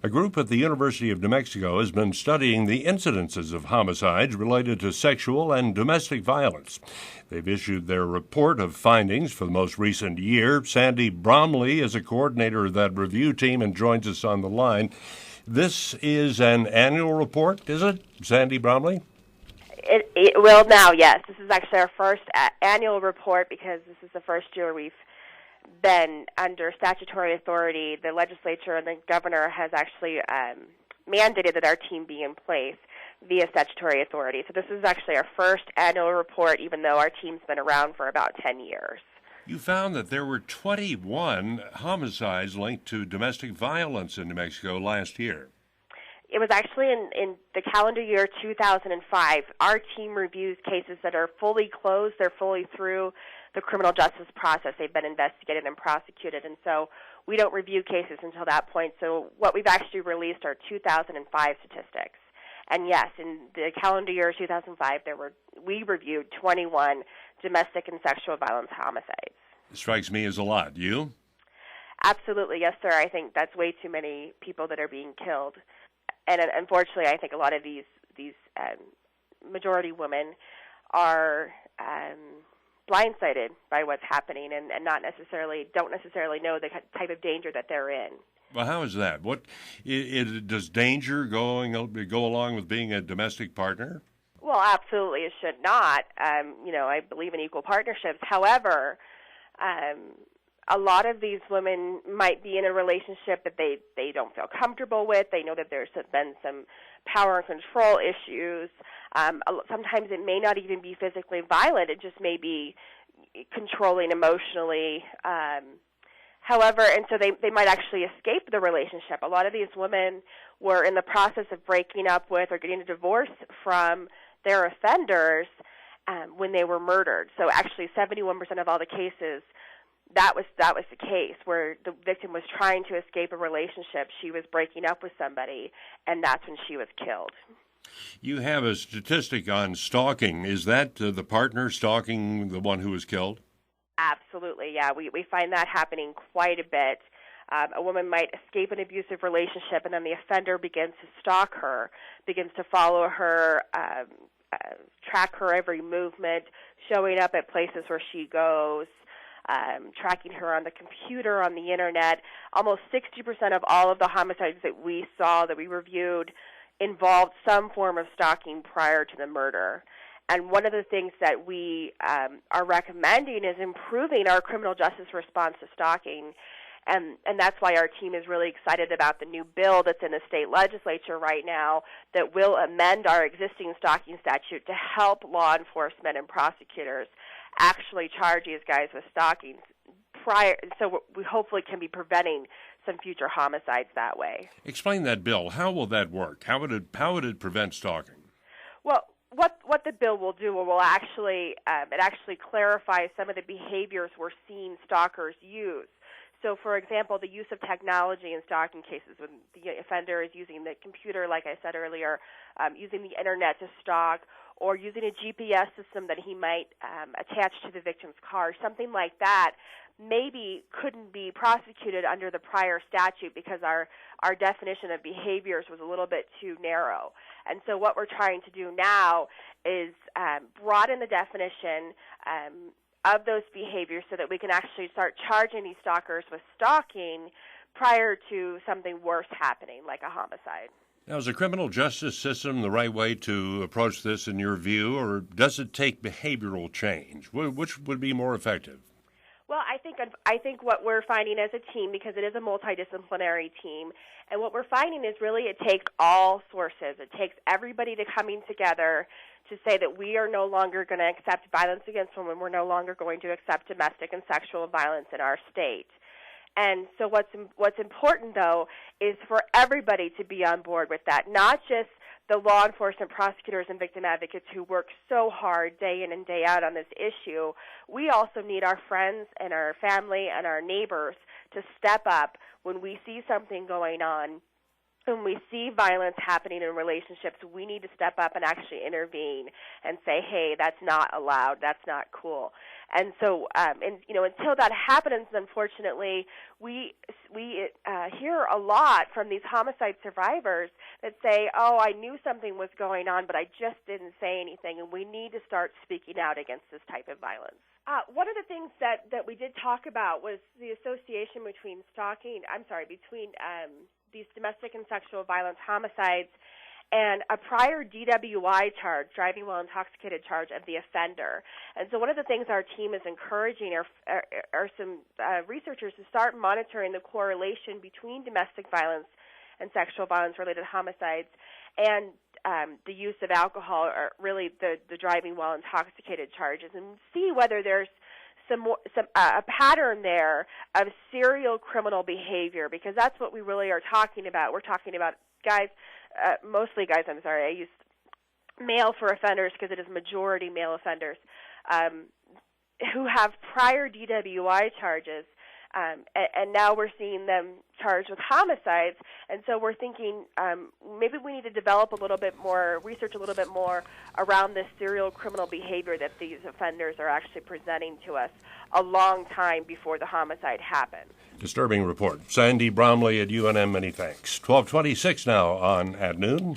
A group at the University of New Mexico has been studying the incidences of homicides related to sexual and domestic violence. They've issued their report of findings for the most recent year. Sandy Bromley is a coordinator of that review team and joins us on the line. This is an annual report, is it, Sandy Bromley? It will now, yes. This is actually our first annual report because this is the first year we've been under statutory authority. The legislature and the governor has actually mandated that our team be in place via statutory authority. So this is actually our first annual report, even though our team's been around for about 10 years. You found that there were 21 homicides linked to domestic violence in New Mexico last year. It was actually in the calendar year 2005. Our team reviews cases that are fully closed. They're fully through the criminal justice process. They've been investigated and prosecuted, and so we don't review cases until that point. So what we've actually released are 2005 statistics. And yes, in the calendar year 2005, we reviewed 21 domestic and sexual violence homicides. It strikes me as a lot. You? Absolutely, yes, sir. I think that's way too many people that are being killed. And unfortunately, I think a lot of these majority women are blindsided by what's happening and don't necessarily know the type of danger that they're in. Well, how is that? Does danger go along with being a domestic partner? Well, absolutely, it should not. I believe in equal partnerships. However, a lot of these women might be in a relationship that they don't feel comfortable with. They know that there's been some power and control issues. Sometimes it may not even be physically violent. It just may be controlling emotionally. However, and so they might actually escape the relationship. A lot of these women were in the process of breaking up with or getting a divorce from their offenders when they were murdered. So actually 71% of all the cases, that was the case where the victim was trying to escape a relationship. She was breaking up with somebody, and that's when she was killed. You have a statistic on stalking. Is that the partner stalking the one who was killed? Absolutely, yeah. We find that happening quite a bit. A woman might escape an abusive relationship, and then the offender begins to stalk her, begins to follow her, track her every movement, showing up at places where she goes, tracking her on the computer, on the internet. Almost 60% of all of the homicides that we saw, that we reviewed, involved some form of stalking prior to the murder. And one of the things that we are recommending is improving our criminal justice response to stalking. And that's why our team is really excited about the new bill that's in the state legislature right now that will amend our existing stalking statute to help law enforcement and prosecutors actually charge these guys with stalking so we hopefully can be preventing some future homicides that way. Explain that bill. How will that work? How would it prevent stalking? Well, what the bill will do will actually it actually clarifies some of the behaviors we're seeing stalkers use. So, for example, the use of technology in stalking cases when the offender is using the computer, like I said earlier, using the internet to stalk, or using a GPS system that he might attach to the victim's car, something like that maybe couldn't be prosecuted under the prior statute because our definition of behaviors was a little bit too narrow. And so what we're trying to do now is broaden the definition of those behaviors so that we can actually start charging these stalkers with stalking prior to something worse happening, like a homicide. Now, is the criminal justice system the right way to approach this in your view, or does it take behavioral change? Which would be more effective? Well, I think what we're finding as a team, because it is a multidisciplinary team, and what we're finding is really it takes all sources. It takes everybody to coming together to say that we are no longer going to accept violence against women. We're no longer going to accept domestic and sexual violence in our state. And so what's important, though, is for everybody to be on board with that, not just the law enforcement, prosecutors, and victim advocates who work so hard day in and day out on this issue. We also need our friends and our family and our neighbors to step up when we see something going on when we see violence happening in relationships, we need to step up and actually intervene and say, hey, that's not allowed, that's not cool. And so, until that happens, unfortunately, we hear a lot from these homicide survivors that say, oh, I knew something was going on, but I just didn't say anything, and we need to start speaking out against this type of violence. One of the things that we did talk about was the association between these domestic and sexual violence homicides and a prior DWI charge, driving while intoxicated charge, of the offender. And so one of the things our team is encouraging are some researchers to start monitoring the correlation between domestic violence and sexual violence-related homicides and the use of alcohol, or really the driving while intoxicated charges, and see whether there's a pattern there of serial criminal behavior, because that's what we really are talking about. We're talking about mostly guys, I use male for offenders because it is majority male offenders, who have prior DWI charges, and now we're seeing them charged with homicides. And so we're thinking maybe we need to develop research a little bit more around this serial criminal behavior that these offenders are actually presenting to us a long time before the homicide happened. Disturbing report. Sandy Bromley at UNM, many thanks. 12:26 now on At Noon.